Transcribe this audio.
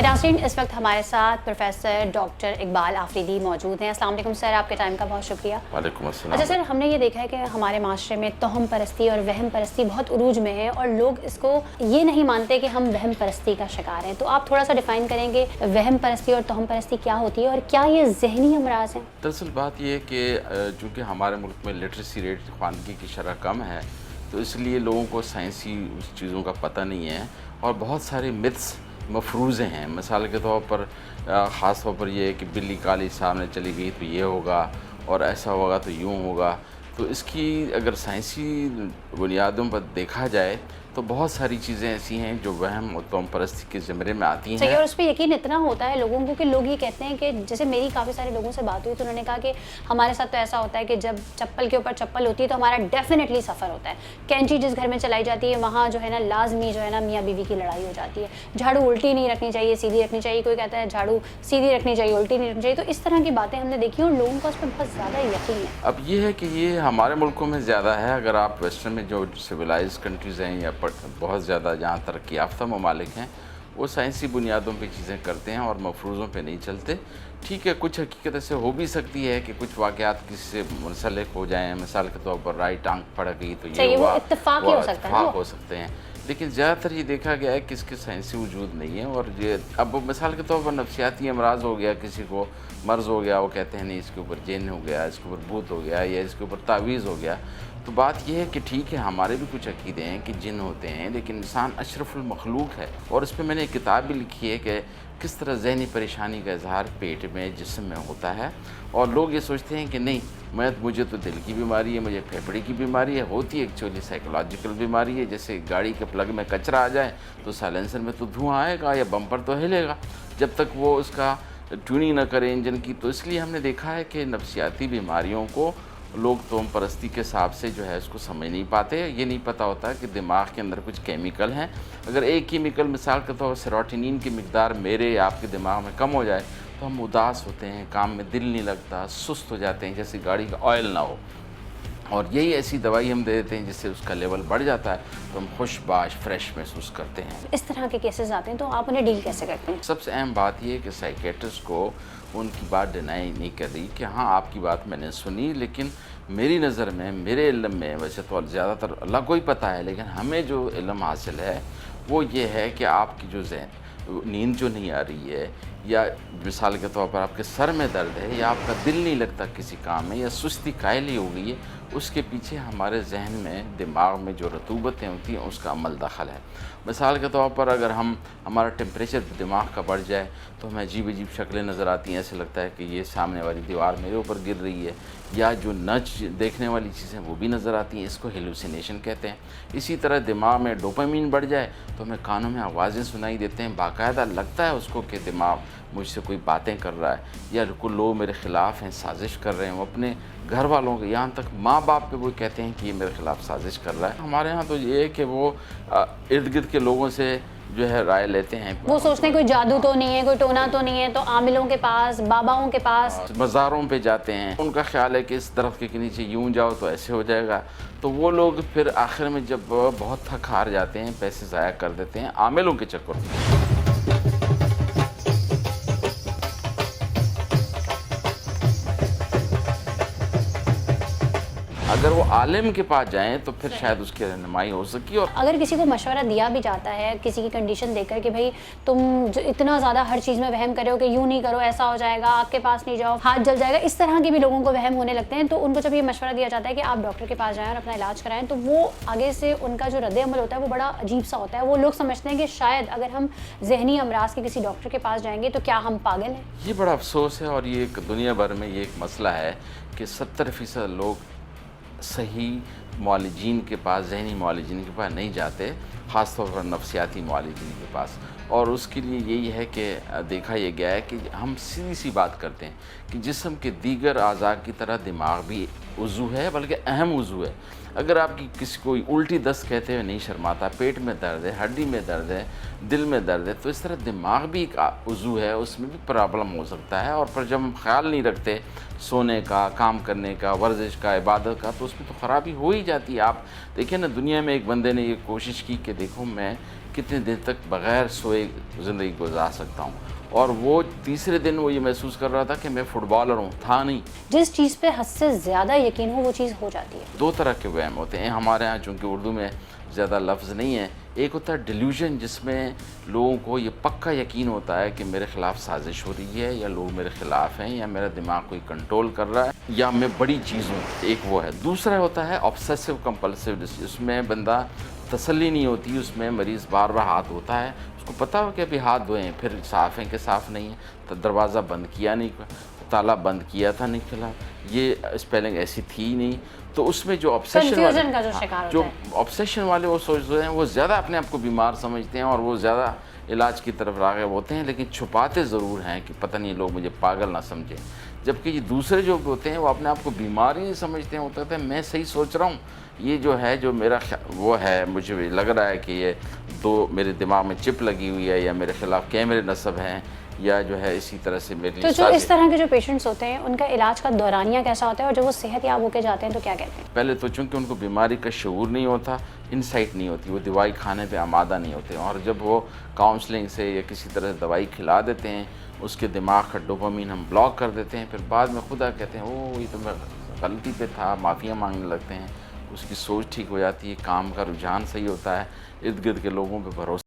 नाज़रीन, इस वक्त हमारे साथ प्रोफेसर डॉक्टर इकबाल आफरीदी मौजूद हैं। अस्सलाम वालेकुम सर, आपके टाइम का बहुत शुक्रिया। वालेकुम अस्सलाम। अच्छा सर, हमने ये देखा है कि हमारे माशरे में तोहम परस्ती और वहम परस्ती बहुत उरूज में है और लोग इसको ये नहीं मानते कि हम वहम परस्ती का शिकार हैं। तो आप थोड़ा सा डिफ़ाइन करेंगे वहम परस्ती और तोहम परस्ती क्या होती है और क्या ये ज़हनी अमराज हैं? दरअसल बात ये है कि चूँकि हमारे मुल्क में लिटरेसी रेट ख़वानगी की शरह कम है, तो इसलिए लोगों को साइंसी चीज़ों का पता नहीं है और बहुत सारे मिथ्स मफरूज़े हैं। मिसाल के तौर पर ख़ास तौर पर ये है कि बिल्ली काली सामने चली गई तो ये होगा और ऐसा होगा तो यूँ होगा। तो इसकी अगर साइंसी बुनियादों पर देखा जाए तो बहुत सारी चीज़ें ऐसी हैं जो वहम और तोहम परस्ती के ज़मरे में आती हैं। और उस पर यकीन इतना होता है लोगों को कि लोग ये कहते हैं कि जैसे मेरी काफ़ी सारे लोगों से बात हुई तो उन्होंने कहा कि हमारे साथ तो ऐसा होता है कि जब चप्पल के ऊपर चप्पल होती है तो हमारा डेफिनेटली सफ़र होता है। कैंची जिस घर में चलाई जाती है वहाँ जो है ना लाजमी जो है ना मियाँ बीवी की लड़ाई हो जाती है। झाड़ू उल्टी नहीं रखनी चाहिए, सीधी रखनी चाहिए। कोई कहता है झाड़ू सीधी रखनी चाहिए, उल्टी नहीं रखनी चाहिए। तो इस तरह की बातें हमने देखी और लोगों को उस पर बहुत ज़्यादा यकीन है। अब ये है कि ये हमारे मुल्कों में ज़्यादा है। अगर आप वेस्टर्न में जो सिविलाइज कंट्रीज़ हैं या बहुत ज़्यादा जहाँ तरक्की याफ्ता ममालिक हैं, वो साइंसी बुनियादों पे चीज़ें करते हैं और मफरूज़ों पे नहीं चलते। ठीक है, कुछ हकीकत ऐसे हो भी सकती है कि कुछ वाक़यात किसी से मुंसलिक हो जाएं। मिसाल के तौर पर राइट आंख फड़ गई तो ये हुआ, इत्तेफाक हो सकता है, हो सकते हैं। लेकिन ज़्यादातर ये देखा गया है कि इसके साइंसी वजूद नहीं है। और ये अब मिसाल के तौर पर नफसियाती अमराज हो गया, किसी को मर्ज़ हो गया, वो कहते हैं नहीं इसके ऊपर जिन हो गया, इसके ऊपर भूत हो गया या इसके ऊपर तावीज़ हो गया। तो बात यह है कि ठीक है, हमारे भी कुछ अकीदे हैं कि जिन होते हैं, लेकिन इंसान अशरफुल मखलूक है। और इस पर मैंने एक किताब भी लिखी है कि किस तरह ज़हनी परेशानी का इजहार पेट में जिस्म में होता है। और लोग ये सोचते हैं कि नहीं मुझे तो दिल की बीमारी है, मुझे फेफड़े की बीमारी है। होती है एक्चुअली साइकोलॉजिकल बीमारी है। जैसे गाड़ी के प्लग में कचरा आ जाए तो साइलेंसर में तो धुआं आएगा या बम्पर तो हिलेगा जब तक वो उसका ट्यूनिंग ना करे इंजन की। तो इसलिए हमने देखा है कि नफसियाती बीमारियों को लोग तोहम परस्ती के हिसाब से जो है इसको समझ नहीं पाते। ये नहीं पता होता कि दिमाग के अंदर कुछ केमिकल हैं। अगर एक केमिकल मिसाल के तौर पर सेरोटोनिन की मिकदार मेरे या आपके दिमाग में कम हो जाए तो हम उदास होते हैं, काम में दिल नहीं लगता, सुस्त हो जाते हैं, जैसे गाड़ी का ऑयल ना हो। और यही ऐसी दवाई हम दे देते हैं जिससे उसका लेवल बढ़ जाता है तो हम खुशबाश फ्रेश महसूस करते हैं। इस तरह के केसेस आते हैं तो आप उन्हें डील कैसे करते हैं? सबसे अहम बात यह है कि साइकेट्रिस्ट को उनकी बात डिनाई नहीं कर रही कि हाँ आपकी बात मैंने सुनी, लेकिन मेरी नज़र में, मेरे इल्म में, वैसे तो ज़्यादातर अल्लाह को ही पता है, लेकिन हमें जो इल्म हासिल है वो ये है कि आपकी जो नींद जो नहीं आ रही है या मिसाल के तौर पर आपके सर में दर्द है या आपका दिल नहीं लगता किसी काम में या सुस्ती कायली हो गई है, उसके पीछे हमारे जहन में, दिमाग में जो रतूबतें होती हैं उसका अमल दखल है। मिसाल के तौर पर अगर हमारा टेम्परेचर दिमाग का बढ़ जाए तो हमें अजीब अजीब शक्लें नज़र आती हैं। ऐसे लगता है कि ये सामने वाली दीवार मेरे ऊपर गिर रही है या जो देखने वाली चीज़ें वो भी नज़र आती हैं। इसको हेलुसिनेशन कहते हैं। इसी तरह दिमाग में डोपामीन बढ़ जाए तो हमें कानों में आवाज़ें सुनाई देते हैं। बाकायदा लगता है उसको कि दिमाग मुझसे कोई बातें कर रहा है या कुछ लोग मेरे ख़िलाफ़ हैं, साजिश कर रहे हैं। वो अपने घर वालों के, यहाँ तक माँ बाप पे वो कहते हैं कि ये मेरे ख़िलाफ़ साजिश कर रहा है। हमारे यहाँ तो ये है कि वो इर्द गिर्द के लोगों से जो है राय लेते हैं। वो सोचते हैं कोई जादू तो नहीं है, कोई टोना तो नहीं है, तो आमिलों के पास, बाबाओं के पास, मज़ारों पे जाते हैं। उनका ख्याल है कि इस दरख्त के नीचे यूं जाओ तो ऐसे हो जाएगा। तो वो लोग फिर आखिर में जब बहुत थक हार जाते हैं, पैसे ज़ाया कर देते हैं आमिलों के चक्कर में। अगर वो आलिम के पास जाएं तो फिर शायद उसकी रहनुमाई हो सकी। और अगर किसी को मशवरा दिया भी जाता है किसी की कंडीशन देखकर कि भाई तुम जो इतना ज़्यादा हर चीज़ में वहम कर रहे हो कि यूँ नहीं करो, ऐसा हो जाएगा, आग के पास नहीं जाओ, हाथ जल जाएगा, इस तरह के भी लोगों को वहम होने लगते हैं। तो उनको जब ये मशवरा दिया जाता है कि आप डॉक्टर के पास जाएँ और अपना इलाज कराएं, तो वो आगे से उनका जो रद्द अमल होता है वो बड़ा अजीब सा होता है। वो लोग समझते हैं कि शायद अगर हम जहनी अमराज के किसी डॉक्टर के पास जाएंगे तो क्या हम पागल हैं। ये बड़ा अफसोस है और ये एक दुनिया भर में ये एक मसला है कि 70% लोग सही मुआलिजीन के पास, जहनी मुआलिजीन के पास नहीं जाते, ख़ास तौर पर नफसियाती मुआलिजीन के पास। और उसके लिए यही है कि देखा यह गया है कि हम सीधी सी बात करते हैं कि जिस्म के दीगर अज़ा की तरह दिमाग भी उज़ू है, बल्कि अहम उज़ू है। अगर आपकी किसी को उल्टी दस्त कहते हुए नहीं शर्माता, पेट में दर्द है, हड्डी में दर्द है, दिल में दर्द है, तो इस तरह दिमाग भी एक उज़ू है, उसमें भी प्रॉब्लम हो सकता है। और पर जब हम ख्याल नहीं रखते सोने का, काम करने का, वर्जिश का, इबादत का, तो उसमें तो ख़राबी हो ही जाती है। आप देखिए ना, दुनिया में एक बंदे ने ये कोशिश की कि देखो मैं کتنے دن تک بغیر سوئے زندگی گزار سکتا ہوں، اور وہ تیسرے دن وہ یہ محسوس کر رہا تھا کہ میں فٹ بالر ہوں، تھا نہیں۔ جس چیز پہ حد سے زیادہ یقین ہو وہ چیز ہو جاتی ہے۔ دو طرح کے وہم ہوتے ہیں ہمارے ہاں، چونکہ اردو میں زیادہ لفظ نہیں ہے۔ ایک ہوتا ہے ڈیلیوژن، جس میں لوگوں کو یہ پکا یقین ہوتا ہے کہ میرے خلاف سازش ہو رہی ہے، یا لوگ میرے خلاف ہیں، یا میرا دماغ کوئی کنٹرول کر رہا ہے، یا میں بڑی چیز ہوں۔ ایک وہ ہے۔ دوسرا ہوتا ہے آبسیسو کمپلسو، اس میں بندہ تسلی نہیں ہوتی، اس میں مریض بار بار ہاتھ دھوتا ہے، اس کو پتہ ہو کہ ابھی ہاتھ دھوئے پھر صاف ہیں کہ صاف نہیں ہے، تو دروازہ بند کیا نہیں، تالا بند کیا تھا نہیں کھلا، یہ اسپیلنگ ایسی تھی ہی نہیں۔ تو اس میں جو Confusion کا جو شکار ہوتا جو ہے۔ آبسیشن والے وہ سوچتے ہیں، وہ زیادہ اپنے آپ کو بیمار سمجھتے ہیں، اور وہ زیادہ علاج کی طرف راغب ہوتے ہیں، لیکن چھپاتے ضرور ہیں کہ پتہ نہیں لوگ مجھے پاگل نہ سمجھیں۔ جبکہ یہ دوسرے جو ہوتے ہیں وہ اپنے آپ کو بیمار ہی نہیں سمجھتے ہیں، وہ کہتے ہیں میں صحیح سوچ رہا ہوں، یہ جو ہے جو میرا وہ ہے، مجھے لگ رہا ہے کہ یہ دو میرے دماغ میں چپ لگی ہوئی ہے، یا میرے خلاف کیمرے نصب ہیں، یا جو ہے اسی طرح سے میری تو جو اس طرح کے جو پیشنٹس ہوتے ہیں ان کا علاج کا دورانیہ کیسا ہوتا ہے، اور جب وہ صحت یاب ہو کے جاتے ہیں تو کیا کہتے ہیں؟ پہلے تو چونکہ ان کو بیماری کا شعور نہیں ہوتا، انسائٹ نہیں ہوتی، وہ دوائی کھانے پہ آمادہ نہیں ہوتے، اور جب وہ کاؤنسلنگ سے یا کسی طرح سے دوائی کھلا دیتے ہیں، اس کے دماغ کا ڈوپامین ہم بلاک کر دیتے ہیں، پھر بعد میں خدا کہتے ہیں او یہ تو میں غلطی پہ تھا، معافیاں مانگنے لگتے ہیں، اس کی سوچ ٹھیک ہو جاتی ہے، کام کا رجحان صحیح ہوتا ہے، ارد گرد کے لوگوں پہ بھروسہ